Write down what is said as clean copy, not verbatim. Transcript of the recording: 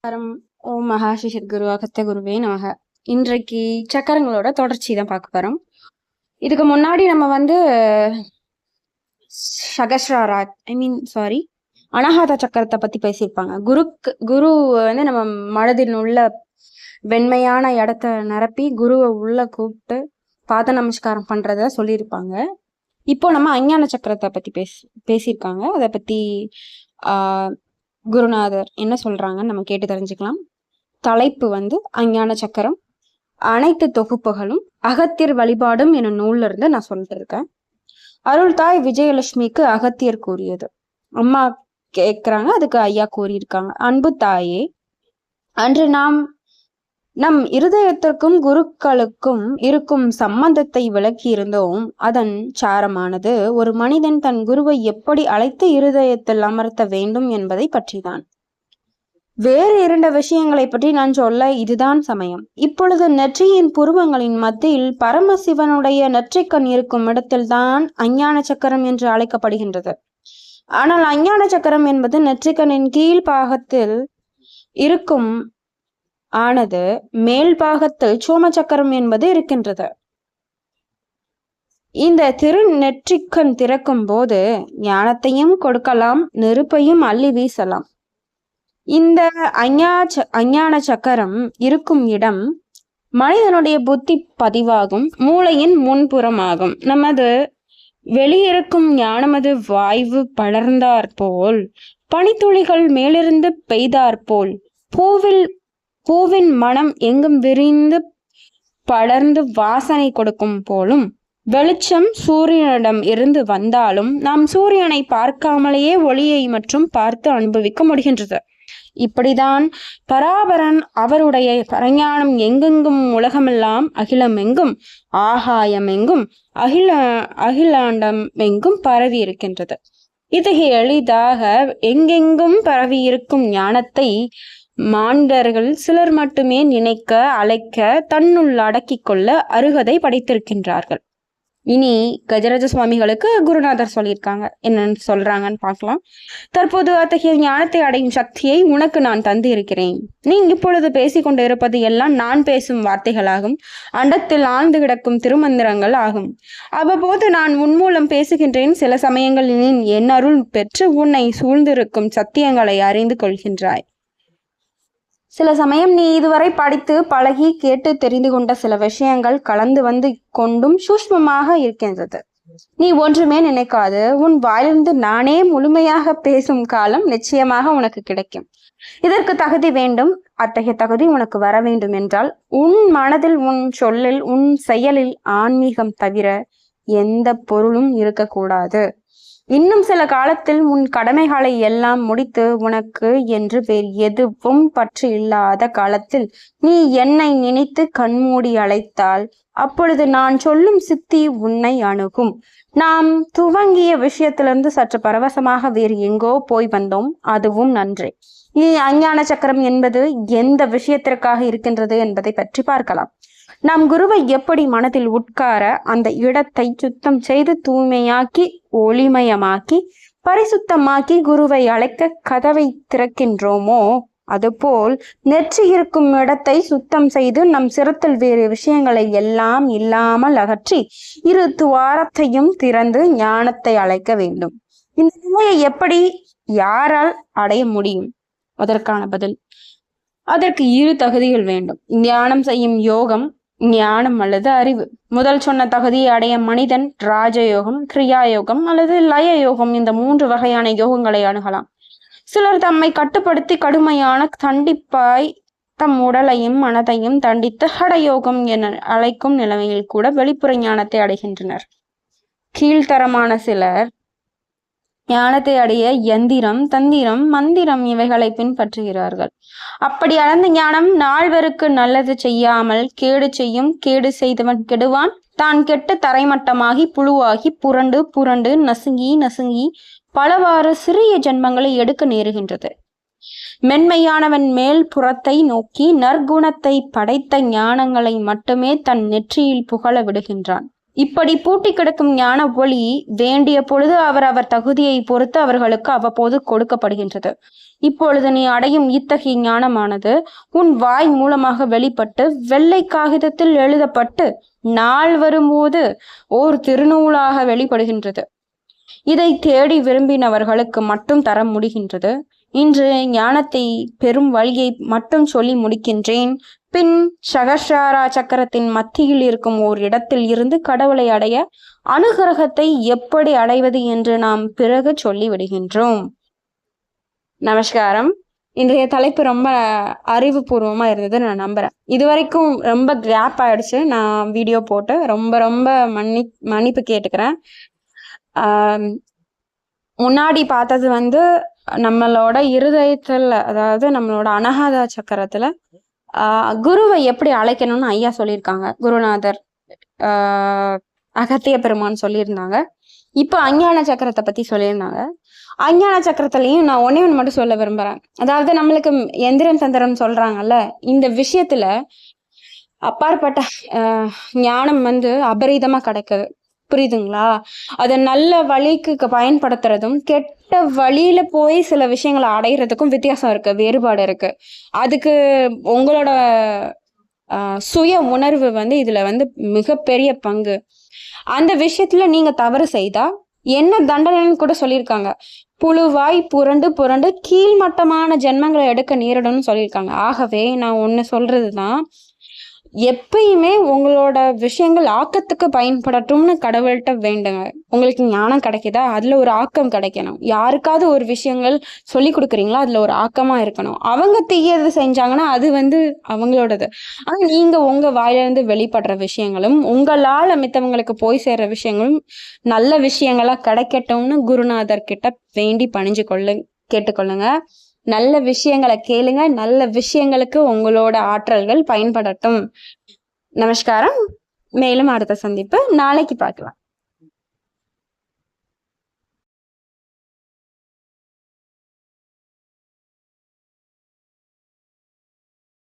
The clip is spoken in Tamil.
ஓம் மகாஸ்ரீ சத்குரு அகஸ்திய குருவே நமக. இன்றைக்கு சக்கரங்களோட தொடர்ச்சி தான் பார்க்க போறோம். இதுக்கு முன்னாடி நம்ம சகஸ்ராராத் அனாஹாத சக்கரத்தை பத்தி பேசியிருப்பாங்க. குரு நம்ம மனதில் உள்ள வெண்மையான இடத்த நிரப்பி குருவை உள்ள கூப்பிட்டு பாத நமஸ்காரம் பண்றத சொல்லியிருப்பாங்க. இப்போ நம்ம அஞ்ஞான சக்கரத்தை பத்தி பேசியிருக்காங்க. அதை பத்தி குருநாதர் என்ன சொல்றாங்கன்னு நம்ம கேட்டு தெரிஞ்சுக்கலாம். தலைப்பு அஞ்ஞான சக்கரம், அனைத்து தொகுப்புகளும் அகத்தியர் வழிபாடும் என நூல்ல இருந்து நான் சொல்லிட்டு இருக்கேன். அருள் தாய் விஜயலட்சுமிக்கு அகத்தியர் கூறியது. அம்மா கேட்கிறாங்க, அதுக்கு ஐயா கூறியிருக்காங்க. அன்பு தாயே, அன்று நம் இருதயத்திற்கும் குருக்களுக்கும் இருக்கும் சம்பந்தத்தை விளக்கி இருந்தோம். அதன் சாரமானது ஒரு மனிதன் தன் குருவை எப்படி அழைத்து இருதயத்தில் அமர்த்த வேண்டும் என்பதை பற்றிதான். வேறு 2 விஷயங்களை பற்றி நான் சொல்ல இதுதான் சமயம். இப்பொழுது நெற்றியின் புருவங்களின் மத்தியில் பரமசிவனுடைய நெற்றிக்கண் இருக்கும் இடத்தில்தான் அஞ்ஞான சக்கரம் என்று அழைக்கப்படுகின்றது. ஆனால் அஞ்ஞான சக்கரம் என்பது நெற்றிக்கண்ணின் கீழ் பாகத்தில் இருக்கும் ஆனது மேல் பாகத்தில் சோம சக்கரம் என்பது இருக்கின்றது. இந்த நெற்றிக்கண் திறக்கும் போது ஞானத்தையும் கொடுக்கலாம், நெருப்பையும் அள்ளி வீசலாம். இந்த அஞ்ஞான சக்கரம் இருக்கும் இடம் மனிதனுடைய புத்தி பதிவாகும் மூளையின் முன்புறமாகும். நமது வெளியிருக்கும் ஞானமது வாய்வு படர்ந்தாற்போல், பனித்துளிகள் மேலிருந்து பெய்தாற்போல், பூவின் மனம் எங்கும் விரிந்து படர்ந்து வாசனை கொடுக்கும் போலும், வெளிச்சம் சூரியனிடம் இருந்து வந்தாலும் நாம் சூரியனை பார்க்காமலேயே ஒளியை மற்றும் பார்த்து அனுபவிக்க முடிகின்றது. இப்படிதான் பராபரன் அவருடைய பரஞானம் எங்கெங்கும் உலகமெல்லாம் அகிலமெங்கும் ஆகாயமெங்கும் அகிலாண்டம் எங்கும் பரவி இருக்கின்றது. இத்தகைய எளிதாக எங்கெங்கும் பரவி இருக்கும் ஞானத்தை மாண்டர்கள் சிலர் மட்டுமே நினைக்க அழைக்க தன்னுள் அடக்கிக் கொள்ள அருகதை படைத்திருக்கின்றார்கள். இனி கஜராஜ சுவாமிகளுக்கு குருநாதர் சொல்லியிருக்காங்க. என்னன்னு சொல்றாங்கன்னு பார்க்கலாம். தற்போது அத்தகைய ஞானத்தை அடையும் சக்தியை உனக்கு நான் தந்து இருக்கிறேன். நீ இப்பொழுது பேசிக்கொண்டு இருப்பது எல்லாம் நான் பேசும் வார்த்தைகளாகும், அண்டத்தில் ஆழ்ந்து கிடக்கும் திருமந்திரங்கள் ஆகும். அவ்வப்போது நான் உன்மூலம் பேசுகின்றேன். சில சமயங்களில் நீ என் அருள் பெற்று உன்னை சூழ்ந்திருக்கும் சத்தியங்களை அறிந்து கொள்கின்றாய். சில சமயம் நீ இதுவரை படித்து பழகி கேட்டு தெரிந்து கொண்ட சில விஷயங்கள் கலந்து வந்து கொண்டும் சூஷ்மமாக இருக்கின்றது. நீ ஒன்றுமே நினைக்காது உன் வாயிலிருந்து நானே முழுமையாக பேசும் காலம் நிச்சயமாக உனக்கு கிடைக்கும். இதற்கு தகுதி வேண்டும். அத்தகைய தகுதி உனக்கு வர வேண்டும் என்றால் உன் மனதில், உன் சொல்லில், உன் செயலில் ஆன்மீகம் தவிர எந்த பொருளும் இருக்கக்கூடாது. இன்னும் சில காலத்தில் உன் கடமைகளை எல்லாம் முடித்து உனக்கு என்று வேறு எதுவும் பற்று இல்லாத காலத்தில் நீ என்னை நினைத்து கண்மூடி அழைத்தால் அப்பொழுது நான் சொல்லும் சித்தி உன்னை அணுகும். நாம் துவங்கிய விஷயத்திலிருந்து சற்று பரவசமாக வேறு எங்கோ போய் வந்தோம். அதுவும் நன்றே. அஞ்ஞான சக்கரம் என்பது எந்த விஷயத்திற்காக இருக்கின்றது என்பதை பற்றி பார்க்கலாம். நம் குருவை எப்படி மனதில் உட்கார அந்த இடத்தை சுத்தம் செய்து தூய்மையாக்கி ஒளிமயமாக்கி பரிசுத்தமாக்கி குருவை அழைக்க கதவை திறக்கின்றோமோ, அதுபோல் நெற்றி இருக்கும் இடத்தை சுத்தம் செய்து நம் சிரத்தில் வேறு விஷயங்களை எல்லாம் இல்லாமல் அகற்றி 2 துவாரத்தையும் திறந்து ஞானத்தை அழைக்க வேண்டும். இந்த நிலையை எப்படி யாரால் அடைய முடியும்? அதற்கான பதில், அதற்கு 2 தகுதிகள் வேண்டும். ஞானம் செய்யும் யோகம், ஞானம் அல்லது அறிவு. முதல் சொன்ன தகுதியை அடைய மனிதன் ராஜயோகம், கிரியா யோகம் அல்லது லய யோகம், இந்த 3 வகையான யோகங்களை அணுகலாம். சிலர் தம்மை கட்டுப்படுத்தி கடுமையான தண்டிப்பாய் தம் உடலையும் மனதையும் தண்டித்து ஹடயோகம் என அழைக்கும் நிலைமையில் கூட வெளிப்புற ஞானத்தை அடைகின்றனர். கீழ்த்தரமான சிலர் ஞானத்தை அடைய யந்திரம், தந்திரம், மந்திரம் இவைகளை பின்பற்றுகிறார்கள். அப்படி அடைந்த ஞானம் நால்வருக்கு நல்லது செய்யாமல் கேடு செய்யும். கேடு செய்தவன் கெடுவான். தான் கெட்டு தரைமட்டமாகி புழுவாகி புரண்டு நசுங்கி பலவாறு சிறிய ஜென்மங்களை எடுக்க நேருகின்றது. மென்மையானவன் மேல் புறத்தை நோக்கி நற்குணத்தை படைத்த ஞானங்களை மட்டுமே தன் நெற்றியில் புகழ விடுகின்றான். இப்படி பூட்டி கிடக்கும் ஞான ஒளி வேண்டிய பொழுது அவர் தகுதியை பொறுத்து அவர்களுக்கு அவ்வப்போது கொடுக்கப்படுகின்றது. இப்பொழுது நீ அடையும் இத்தகைய ஞானமானது உன் வாய் மூலமாக வெளிப்பட்டு வெள்ளை காகிதத்தில் எழுதப்பட்டு நாள் வரும்போது ஓர் திருநூலாக வெளிப்படுகின்றது. இதை தேடி விரும்பினவர்களுக்கு மட்டும் தர முடிகின்றது. இன்று ஞானத்தை பெரும் வழியை மட்டும் சொல்லி முடிக்கின்றேன். பின் சகஸ்ராரா சக்கரத்தின் மத்தியில் இருக்கும் ஓர் இடத்தில் இருந்து கடவுளை அடைய அனுகிரகத்தை எப்படி அடைவது என்று நாம் பிறகு சொல்லி விடுகின்றோம். நமஸ்காரம். இன்றைய தலைப்பு ரொம்ப அறிவுபூர்வமா இருந்தது நான் நம்புறேன். இதுவரைக்கும் ரொம்ப கேப் ஆயிடுச்சு நான் வீடியோ போட்டு. ரொம்ப ரொம்ப மன்னிப்பு கேட்டுக்கிறேன். முன்னாடி பார்த்தது நம்மளோட இருதயத்துல, அதாவது நம்மளோட அனகாத சக்கரத்துல குருவை எப்படி அழைக்கணும்னு ஐயா சொல்லியிருக்காங்க. குருநாதர் அகத்திய பெருமான் சொல்லியிருந்தாங்க. இப்போ அஞ்ஞான சக்கரத்தை பத்தி சொல்லியிருந்தாங்க. அஞ்ஞான சக்கரத்திலையும் நான் ஒன்னே ஒன்று மட்டும் சொல்ல விரும்புறேன். அதாவது நம்மளுக்கு எந்திரம் தந்திரம் சொல்றாங்கல்ல, இந்த விஷயத்துல அப்பாற்பட்ட ஞானம் அபரீதமா கிடைக்குது. புரியுதுங்களா? அதை நல்ல வழிக்கு பயன்படுத்துறதும் கெட்ட வழியில போய் சில விஷயங்களை அடையிறதுக்கும் வித்தியாசம் இருக்கு, வேறுபாடு இருக்கு. அதுக்கு உங்களோட சுய உணர்வு இதுல மிகப்பெரிய பங்கு. அந்த விஷயத்துல நீங்க தவறு செய்தா என்ன தண்டனைன்னு கூட சொல்லியிருக்காங்க. புழுவாய் புரண்டு புரண்டு கீழ்மட்டமான ஜென்மங்களை எடுக்க நேரிடும்னு சொல்லியிருக்காங்க. ஆகவே நான் ஒண்ணு சொல்றதுதான், எப்பயுமே உங்களோட விஷயங்கள் ஆக்கத்துக்கு பயன்படட்டும்னு கடவுள்கிட்ட வேண்டுங்க. உங்களுக்கு ஞானம் கிடைக்குதா, அதுல ஒரு ஆக்கம் கிடைக்கணும். யாருக்காவது ஒரு விஷயங்கள் சொல்லி கொடுக்குறீங்களா, அதுல ஒரு ஆக்கமா இருக்கணும். அவங்க தீயது செஞ்சாங்கன்னா அது அவங்களோடது. ஆனா நீங்க உங்க வாயிலிருந்து வெளிப்படுற விஷயங்களும் உங்களால மித்தவங்களுக்கு போய் சேர்ற விஷயங்களும் நல்ல விஷயங்களா கிடைக்கட்டும்னு குருநாதர் கிட்ட வேண்டி பணிஞ்சு கேட்டுக்கொள்ளுங்க. நல்ல விஷயங்களை கேளுங்க. நல்ல விஷயங்களுக்கு உங்களோட ஆற்றல்கள் பயன்படட்டும். நமஸ்காரம். மேலும் அடுத்த சந்திப்பு நாளைக்கு பார்க்கலாம்.